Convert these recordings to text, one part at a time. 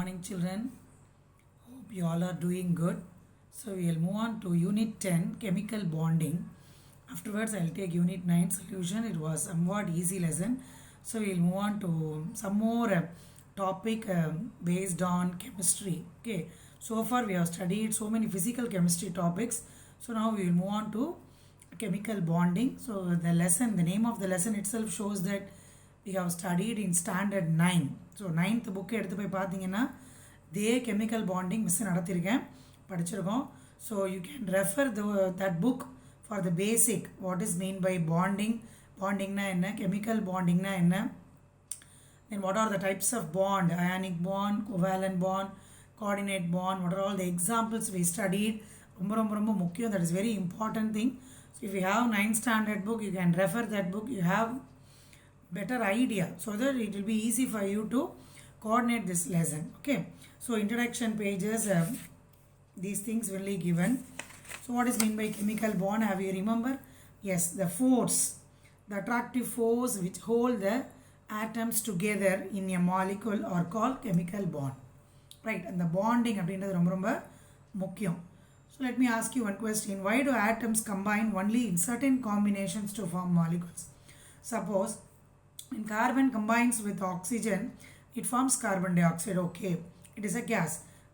morning, children. Hope you all are doing good. So we will move on to Unit 10, Chemical Bonding. Afterwards, I will take Unit 9, Solution. It was somewhat easy lesson. So we will move on to some more topic based on chemistry. Okay. So far, we have studied so many physical chemistry topics. So now we will move on to chemical bonding. So the lesson, the name of the lesson itself shows that we have studied in standard 9. So 9th book எடுத்து போய் பார்த்தீங்கன்னா இதே chemical bonding miss நடத்திருக்கேன் படிச்சிருக்கோம். So you can refer that book for the basic what is mean by bonding, bondingனா என்ன, chemical bondingனா என்ன, then what are the types of bond, ionic bond, covalent bond, coordinate bond, what are all the examples we studied. ரொம்ப முக்கியம், that is very important thing. So if you have 9th standard book, you can refer that book. You have better idea so that it will be easy for you to coordinate this lesson. Okay, so introduction pages, these things will be given. So what is mean by chemical bond? Have you remember? Yes, the force, the attractive force which hold the atoms together in a molecule are called chemical bond, right? And the bonding அப்படின்றது ரொம்ப முக்கியம். So let me ask you one question. Why do atoms combine only in certain combinations to form molecules? Suppose when carbon combines with oxygen, it forms carbon dioxide. Okay, it is a gas.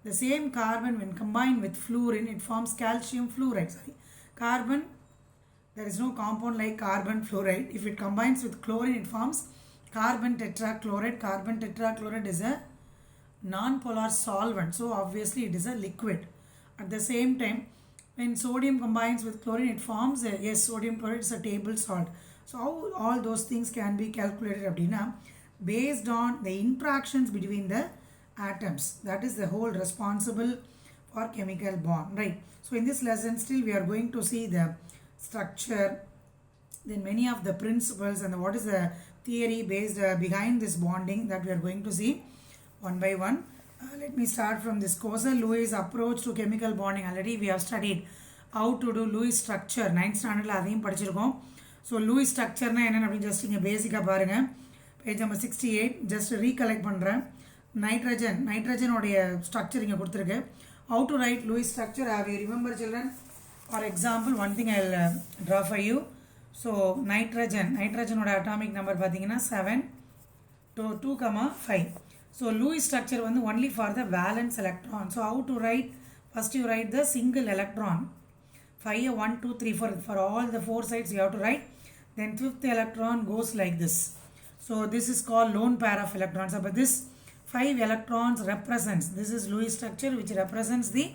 The same carbon when combined with fluorine, it forms calcium fluoride. Sorry, carbon, there is no compound like carbon fluoride. If it combines with chlorine, it forms carbon tetrachloride. Carbon tetrachloride is a non-polar solvent, so obviously it is a liquid. At the same time, when sodium combines with chlorine, it forms sodium chloride is a table salt. So how all those things can be calculated abdina based on the interactions between the atoms. That is the whole responsible for chemical bond, right? So in this lesson still we are going to see the structure, then many of the principles and what is the theory based behind this bonding that we are going to see one by one. Let me start from this Coase-Lewis approach to chemical bonding. Already we have studied how to do Lewis structure. 9th standard la adhiyum padichirkom. So Lewis structure na enna appdi just inga basic ah paarenga. Page number 68 just recollect பண்றேன். Nitrogen உடைய structure இங்க கொடுத்திருக்கு. How to write Lewis structure? Have you remember, children? For example, one thing I'll draw for you. So nitrogen உடைய atomic number பாத்தீங்கன்னா 7 to 2,5. So Lewis structure வந்து only for the valence electron. So how to write? First you write the single electron. 5 1 2 3 4 for all the four sides you have to write. Then fifth electron goes like this. So this is called lone pair of electrons. But this 5 electrons represents, this is Lewis structure which represents the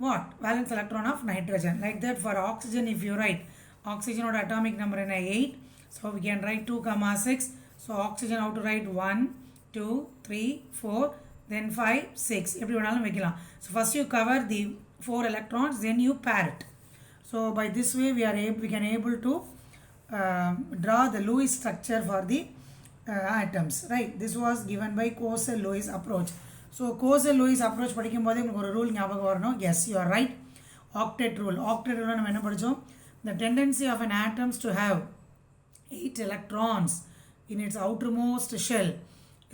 what? Valence electron of nitrogen. Like that for oxygen, if you write oxygen or atomic number in 8, so we can write 2,6. So oxygen how to write 1 2 3 4 then 5 6 எப்படி வேணாலும் வைக்கலாம். So first you cover the 4 electrons, then you pair it. So by this way we can able to draw the Lewis structure for the atoms, right? This was given by Coase-Lewis approach. So Coase-Lewis approach படிக்கும்போது உங்களுக்கு ஒரு rule ஞாபகம் வரணும். Yes, you are right. Octet rule நம்ம என்ன படிச்சோம்? The tendency of an atoms to have 8 electrons in its outermost shell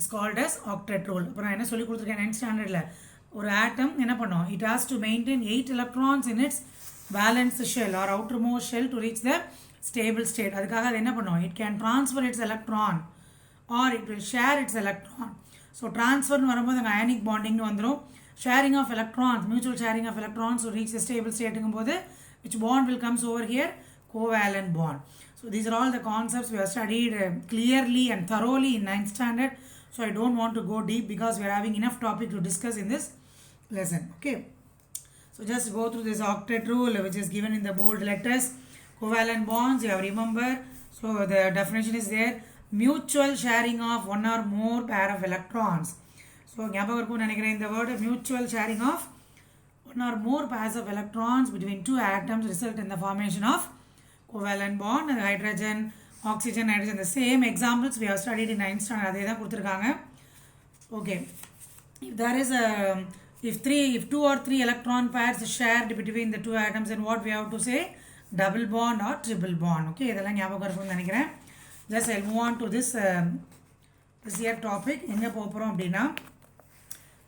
is called as octet rule. இப்போ நான் என்ன சொல்லி கொடுத்திருக்கேன் 9th standardல, ஒரு atom என்ன பண்ணும்? It has to maintain 8 electrons in its valence shell or outermost shell to reach the stable state. அதுக்காக அது என்ன பண்ணும்? It can transfer its electron or it will share its electron. So transfer வரும்போது அங்க ionic bonding வந்துரும். Sharing of electrons, mutual sharing of electrons to reach the stable state ங்கும்போது which bond will comes over here? Covalent bond. So these are all the concepts we have studied clearly and thoroughly in 9th standard. So I don't want to go deep because we are having enough topic to discuss in this lesson. Okay. So just go through this octet rule which is given in the bold letters. Covalent bonds, you have remember. So the definition is there. Mutual sharing of one or more pair of electrons. So ஞாபகம் இருக்கும் நினைக்கிறேன் இந்த word mutual sharing of one or more pairs of electrons between two atoms result in the formation of covalent bond. And hydrogen, oxygen, nitrogen, the same examples we have studied in 9th standard. அதே தான் கொடுத்திருக்காங்க. Okay. If there is a if 2 or 3 electron pairs shared between the two atoms, then what we have to say? Double bond or triple bond. Okay, இதெல்லாம் ஞாபகம் இருக்கும்னு நினைக்கிறேன். Just I'll move on to this year topic. எங்க போறோம் அப்படினா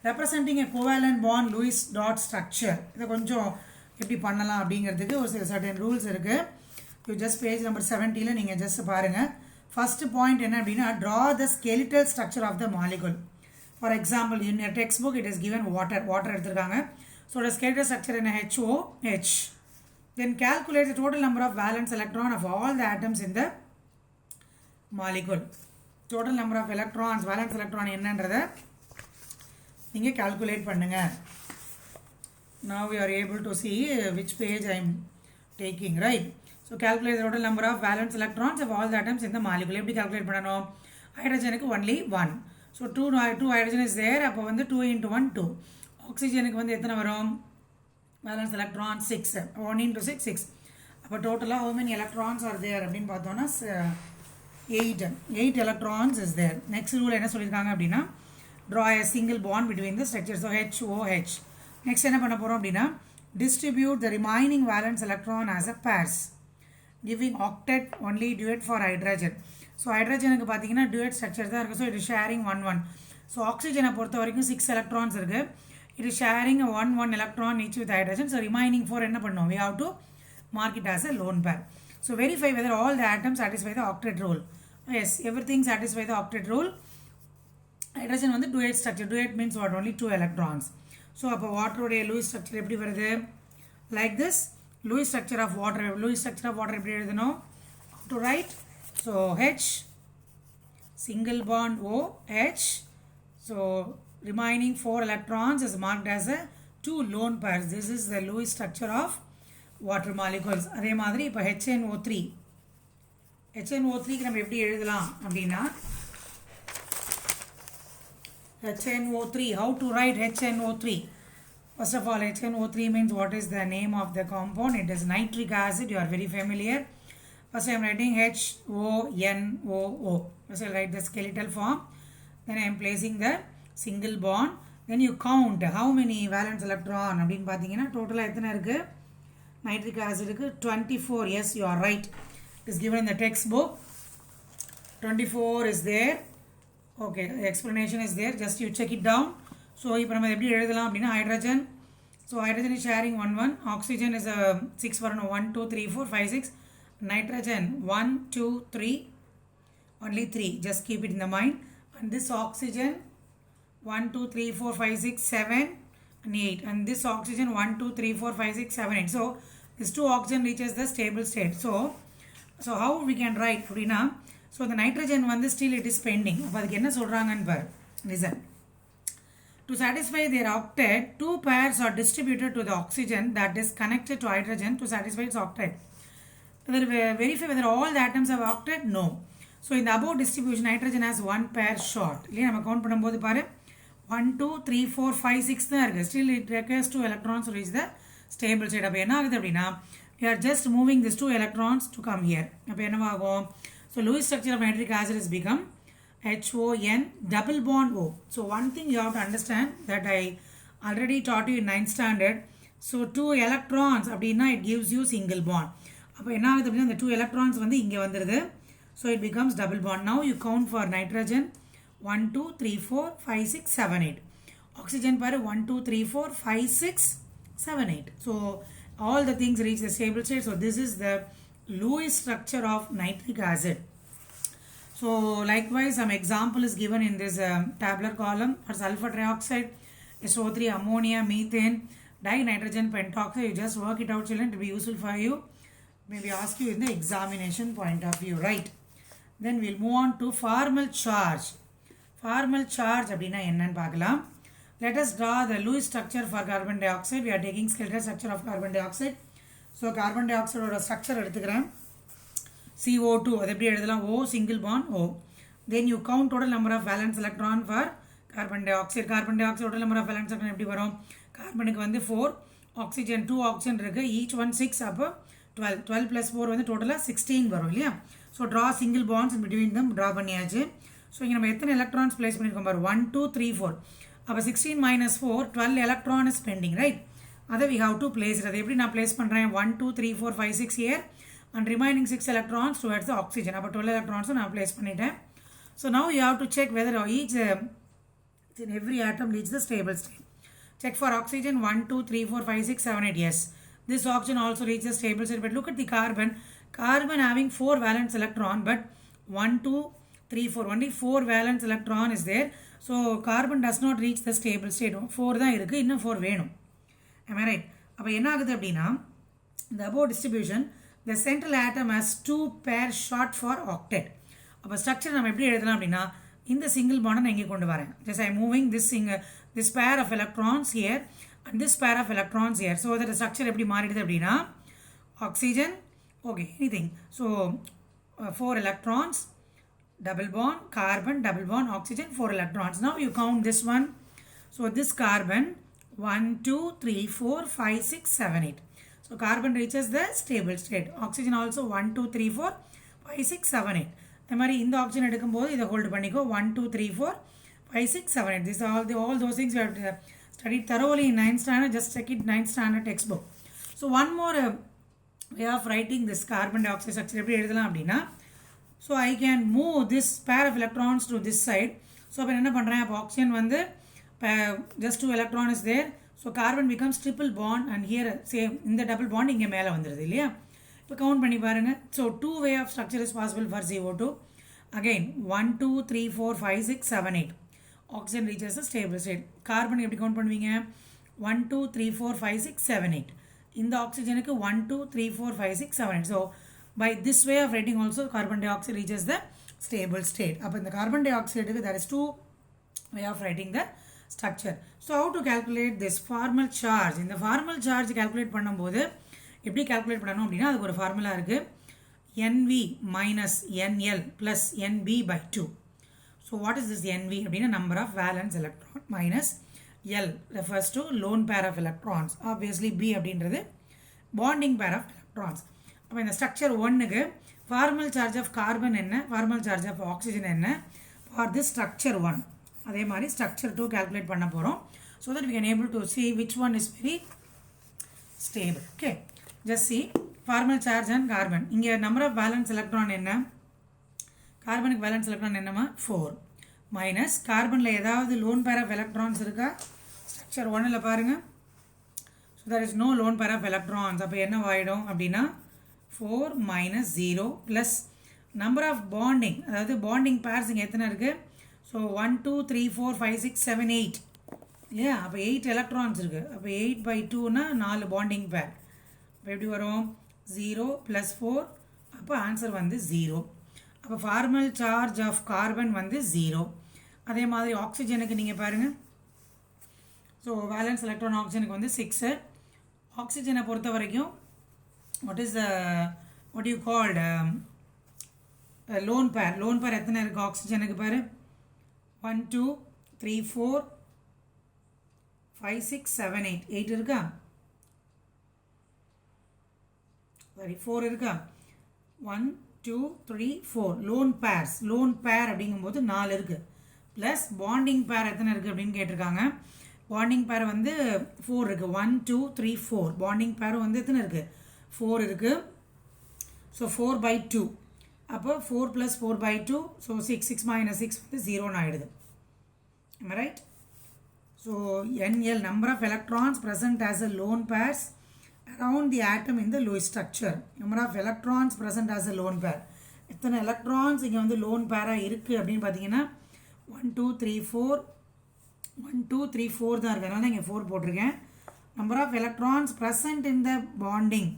representing a covalent bond Lewis dot structure. இதை கொஞ்சம் எப்படி பண்ணலாம் அப்படிங்கிறதுக்கு ஒரு சில certain rules இருக்கு. You just page number 70ல நீங்க just பாருங்க. First point என்ன அப்படின்னா draw the skeletal structure of the molecule. For example, in your textbook it is given water எடுத்திருக்காங்க. So the skeletal structure in HOH. Then calculate the total number of valence electron of all the atoms in the molecule. Total number of electrons, valence electron என்னன்றதை நீங்க calculate பண்ணுங்க. Now we are able to see which page I am taking, right? So calculate the total number of valence electrons of all the atoms in the molecule. எப்படி calculate பண்ணணும்? ஹைட்ரஜனுக்கு only 1. So 2 hydrogen is there. அப்போ வந்து 2 into 1 2. ஆக்சிஜனுக்கு வந்து எத்தனை வரும்? Valence electron 6. 1 into 6 6. அப்போ டோட்டலாக how many electrons are there அப்படின்னு பார்த்தோம்னா 8 electrons is there. Next rule என்ன சொல்லியிருக்காங்க அப்படின்னா draw a single bond between the structures. So HOH. Next என்ன பண்ண போறோம் அப்படின்னா distribute the remaining valence electron as a pairs, giving octet only duet for hydrogen. So ஹைட்ரஜனுக்கு பார்த்தீங்கன்னா duet structure தான் இருக்கு. So it is sharing 1 1. So oxygen பொறுத்த வரைக்கும் 6 electrons இருக்கு. It is sharing a 1 electron each with hydrogen. So remaining 4 என்ன பண்ணோம்? We have to mark it as a lone pair. So verify whether all the atoms satisfy the octet rule. Yes, everything satisfy the octet rule. Hydrogen வந்து duet structure. Duet means what? Only 2 electrons. So அப்போ வாட்டருடைய Lewis structure எப்படி வருது? Like this. Lewis structure of water. Lewis structure of water எப்படி எழுதணும்? To write. So H, single bond O, H. So remaining 4 electrons is marked as a 2 lone pairs. This is the Lewis structure of water molecules. அதே மாதிரி இப்போ HNO3. HNO3க்கு நம்ம எப்படி எழுதலாம் அப்படின்னா HNO3. How to write HNO3? First of all, HNO3 means what is the name of the compound? It is nitric acid. You are very familiar. First I am writing HONOO. First I will write the skeletal form. Then I am placing the single bond. Then you count how many valence electron. அப்படின்னு பார்த்தீங்கன்னா டோட்டலாக எத்தனை இருக்கு? Nitric acid இருக்கு 24. Yes, you are right. It is given in the textbook. 24 is there. Okay, the explanation is there. Just you check it down. So இப்போ நம்ம எப்படி எழுதலாம் அப்படின்னா hydrogen. So hydrogen is sharing 1 1. Oxygen is 6 வரணும் 1 2 3 4 5 6. Nitrogen 1 2 3. Only 3. Just keep it in the mind. And this oxygen 1 2 3 4 5 6 7 and 8. And this oxygen 1 2 3 4 5 6 7 8. So this 2 oxygen reaches the stable state. So how we can write அப்படின்னா so the nitrogen வந்து still it is pending. அப்போ அதுக்கு என்ன சொல்றாங்கன்னு பாரு. Listen. To satisfy their octet, 2 pairs are distributed to the oxygen that is connected to hydrogen to satisfy its octet. Verify whether all the atoms have octet? No. So in the above distribution, nitrogen has 1 pair short. இல்லையா நம்ம count பண்ணும்போது பாரு 1 2 3 4 5 6 தான் இருக்கு. Still it requires 2 electrons to reach the stable state. அப்போ என்ன ஆகுது அப்படின்னா we are just moving these 2 electrons to come here. அப்போ என்னவாகும்? So Lewis structure of nitric acid has become HON double bond O. So one thing you have to understand that I already taught you in 9th standard. So 2 electrons அப்படின்னா it gives you single bond. அப்போ என்ன ஆகுது அப்படின்னா இந்த 2 electrons வந்து இங்கே வந்துடுது. So it becomes double bond. Now you count for nitrogen 1 2 3 4 5 6 7 8. Oxygen பாரு 1 2 3 4 5 6 7 8. So all the things reach the stable state. So this is the Lewis structure of nitric acid. So likewise some example is given in this tabular column for sulfur trioxide, SO3, ammonia, methane, dinitrogen pentoxide. You just work it out, children, to be useful for you. Maybe ask you in the examination point of view, right? Then we'll move on to formal charge. Formal charge அப்படின்னா என்னன்னு பார்க்கலாம். Let us draw the Lewis structure for carbon dioxide. We are taking skeletal structure of carbon dioxide. So carbon dioxide ஓட structure எடுத்துக்கிறேன். CO2 அது எப்படி எழுதலாம்? O single bond O. Then you count total number of valence electron for carbon dioxide. Carbon dioxide total number of valence electron எப்படி வரும்? கார்பனுக்கு வந்து 4, oxygen 2 oxygen இருக்கு, each one 6, அப்போ 12. 12 plus 4 வந்து டோட்டலாக 16 வரும் இல்லையா? So draw single bonds in between them draw பண்ணியாச்சு. ஸோ இங்கே நம்ம எத்தனை எலக்ட்ரான்ஸ் பிளேஸ் பண்ணியிருக்கோம் பாரு 1 2 3 4. அப்போ 16 minus 4 12 electron is pending, right? அதை we have to place it. அதை எப்படி நான் place பண்ணுறேன்? 1 2 3 4 5 6 here and remaining 6 electrons towards the oxygen. அப்போ 12 electrons நான் place பண்ணிட்டேன். So now you have to check whether each in every atom reach the stable state. Check for oxygen 1, 2, 3, 4, 5, 6, 7, 8. Yes. This oxygen also reaches stable state. But look at the carbon. Carbon having 4 valence electron, but 1, 2, 3, 4. Only 4 valence electron is there. So carbon does not reach the stable state. 4 தான் இருக்கு, இன்னும் 4 வேணும். Am I right? அப்போ என்ன ஆகுது அப்படின்னா, the above distribution, the central atom has 2 pairs short for octet. அப்போ structure நம்ம எப்படி எழுதலாம் அப்படின்னா, இந்த சிங்கிள் பாண்டை நான் இங்கே கொண்டு வரேன். Just I am moving this pair of electrons here and this pair of electrons here. So that the structure எப்படி மாறிடுது அப்படின்னா, oxygen, okay, anything. So 4 electrons, double bond, carbon, double bond, oxygen, 4 electrons. Now you count this one. So this carbon, 1, 2, 3, 4, 5, 6, 7, 8. So carbon reaches the stable state. Oxygen also 1, 2, 3, 4, 5, 6, 7, 8. இந்த மாதிரி இந்த oxygen எடுக்கும்போது இதை hold பண்ணிக்கோ. 1, 2, 3, 4, 5, 6, 7, 8. These are all those things you have studied thoroughly in 9th standard. Just check it 9th standard textbook. So one more way of writing this carbon dioxide structure எப்படி எழுதலாம் அப்படின்னா, so I can move this pair of electrons to this side. So அப்போ என்ன பண்ணுறேன், அப்போ oxygen வந்து just 2 electron is there. So carbon becomes triple bond and here same இந்த double bond இங்கே மேலே வந்துடுது இல்லையா. இப்போ கவுண்ட் பண்ணி பாருங்க. So 2 way of structure is possible for CO2. Again 1, 2, 3, 4, 5, 6, 7, 8. Oxygen reaches the stable state. Carbon எப்படி கவுண்ட் பண்ணுவீங்க, 1, 2, 3, 4, 5, 6, 7, 8. இந்த ஆக்சிஜனுக்கு 1, 2, 3, 4, 5, 6, 7, 8. So by this way of writing also carbon dioxide reaches the stable state. அப்போ இந்த carbon dioxide there is 2 way of writing the structure. So how to calculate this formal charge? இந்த formal charge calculate பண்ணும்போது எப்படி calculate பண்ணணும் அப்படின்னா, அதுக்கு ஒரு formula இருக்கு. NV minus NL plus NB by 2. So what is this NV அப்படின்னா, number of valence electron minus L refers to lone pair of electrons. Obviously B அப்படின்றது bonding pair of electrons. அப்போ இந்த structure 1க்கு formal charge of carbon என்ன, formal charge of oxygen என்ன for this structure 1. அதே மாதிரி structure 2 calculate பண்ண போகிறோம். So that we can able to see which one is very stable. Okay. Just see formal charge and carbon. இங்கே number of valence electron என்ன, கார்பனுக்கு valence electron என்னமா 4 minus கார்பனில் ஏதாவது lone pair of electrons இருக்கா, structure 1ல் பாருங்க. So there is no lone pair of electrons. அப்போ என்ன ஆயிடும் அப்படின்னா 4 minus 0 plus number of bonding, அதாவது bonding pairs இங்கே எத்தனை இருக்கு. So 1, 2, 3, 4, 5, 6, 7, 8 இல்லையா. அப்போ 8 electrons இருக்கு. அப்போ 8 by 2னா 4 bonding pair. அப்போ எப்படி வரும், 0 plus 4. அப்போ ஆன்சர் வந்து 0. அப்போ ஃபார்மல் சார்ஜ் ஆஃப் கார்பன் வந்து 0. அதே மாதிரி ஆக்சிஜனுக்கு நீங்கள் பாருங்கள். ஸோ வேலன்ஸ் எலக்ட்ரான் ஆக்சிஜனுக்கு வந்து 6. ஆக்சிஜனை பொறுத்த வரைக்கும் what you called lone pair. lone pair எத்தனை இருக்குது ஆக்சிஜனுக்கு பாரு, 1, 2, 3, 4, 5, 6, 7, 8. 8 இருக்கா, சாரி 4 இருக்கா, 1, 2, 3, 4 lone pairs. lone pair அப்படிங்கும்போது 4 இருக்குது. ப்ளஸ் பாண்டிங் பேர் எத்தனை இருக்குது அப்படின்னு கேட்டிருக்காங்க. பாண்டிங் பேர் வந்து 4 இருக்குது. 1, 2, 3, 4 பாண்டிங் பேர் வந்து எத்தனை இருக்குது, 4 இருக்குது. So 4 by 2. அப்போ 4 plus 4 by 2. ஸோ 6 minus 6 வந்து 0 ஆகிடுது. Am I right? So NL number of electrons present as a lone pairs around the atom in the Lewis structure. Number of electrons present as a lone pair. எத்தனை electrons இங்கே வந்து loan பேராக இருக்குது அப்படின்னு பார்த்தீங்கன்னா 1, 2, 3, 4 1, 2, 3, 4 தான் இருக்குது. அதனால இங்கே 4 போட்டிருக்கேன். Number of electrons present in the bonding.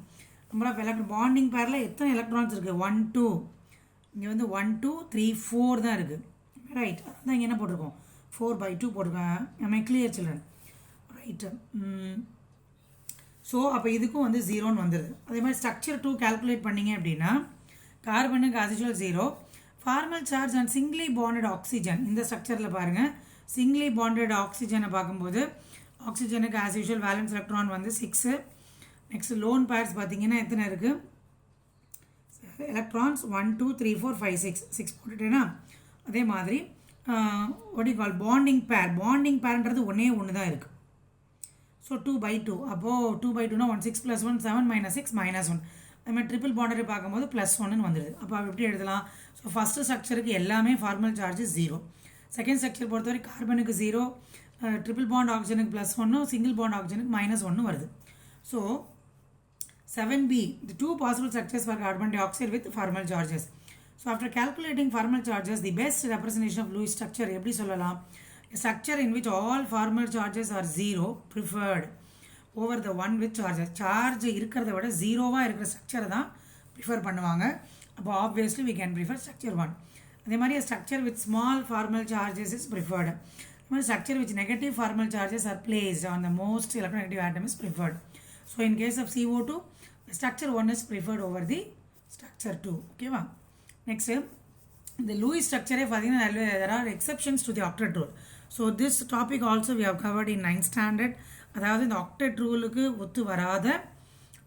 Number of bonding பேரில் எத்தனை எலக்ட்ரான்ஸ் இருக்குது, 1, 2. இங்கே வந்து 1, 2, 3, 4 தான் இருக்குது. ரைட், அதான் இங்கே என்ன போட்டிருக்கோம், 4 by 2 போட்டிருக்கேன். am I clear children? Right. So அப்போ இதுக்கும் வந்து 0ன்னு வந்துடுது. அதே மாதிரி ஸ்ட்ரக்சர் 2 கால்குலேட் பண்ணிங்க அப்படின்னா கார்பனுக்கு as usual 0. Formal charge and சிங்லி bonded oxygen. இந்த ஸ்ட்ரக்சரில் பாருங்கள், சிங்லி பாண்டட் ஆக்சிஜனை பார்க்கும்போது ஆக்சிஜனுக்கு as usual வேலன்ஸ் எலக்ட்ரான் வந்து 6. நெக்ஸ்ட் லோன் பேர்ஸ் பார்த்தீங்கன்னா எத்தனை இருக்குது, எலக்ட்ரான்ஸ் 1, 2, 3, 4, 5, 6 போட்டுட்டேன்னா. அதே மாதிரி what you call பாண்டிங் பேர். பாண்டிங் பேர்ன்றது ஒன்றே ஒன்று தான் இருக்குது. So 2 by 2. அப்போது 2 by 2னா 1, 6 plus 1, 7 minus 6 minus 1. அது மாதிரி ட்ரிபிள் பாண்டரை பார்க்கும்போது +1ன்னு வந்துடுது. அப்போ எப்படி எழுதலாம், ஸோ ஃபஸ்ட்டு ஸ்ட்ரக்சருக்கு எல்லாமே ஃபார்மல் சார்ஜ் 0. செகண்ட் ஸ்ட்ரக்சர் பொறுத்தவரை கார்பனுக்கு 0, ட்ரிபிள் பாண்ட் ஆக்சிஜனுக்கு +1, சிங்கிள் பாண்ட் ஆக்சிஜனுக்கு -1 வருது. So 7b, the two possible structures for carbon dioxide with formal charges. So after calculating formal charges, the best representation of Lewis structure எப்படி சொல்லலாம்? A structure in which all formal charges are 0 preferred over the one with charges. Charge இருக்கிறத விட 0வா இருக்கிற ஸ்ட்ரக்சரை தான் prefer பண்ணுவாங்க. அப்போ obviously we can prefer structure 1. அதே மாதிரி a structure with small formal charges is preferred. அதே மாதிரி structure which negative formal charges are placed on the most electronegative atom is preferred. So in case of CO2, the structure 1 is preferred over the structure 2. Okay, va? Next, the Lewis structure, there are exceptions to the octet rule. So this topic also we have covered in 9th standard. அதாவது இந்த octet rule க்கு ஒத்து வராத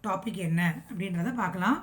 topic என்ன அப்படின்றத பார்க்கலாம்.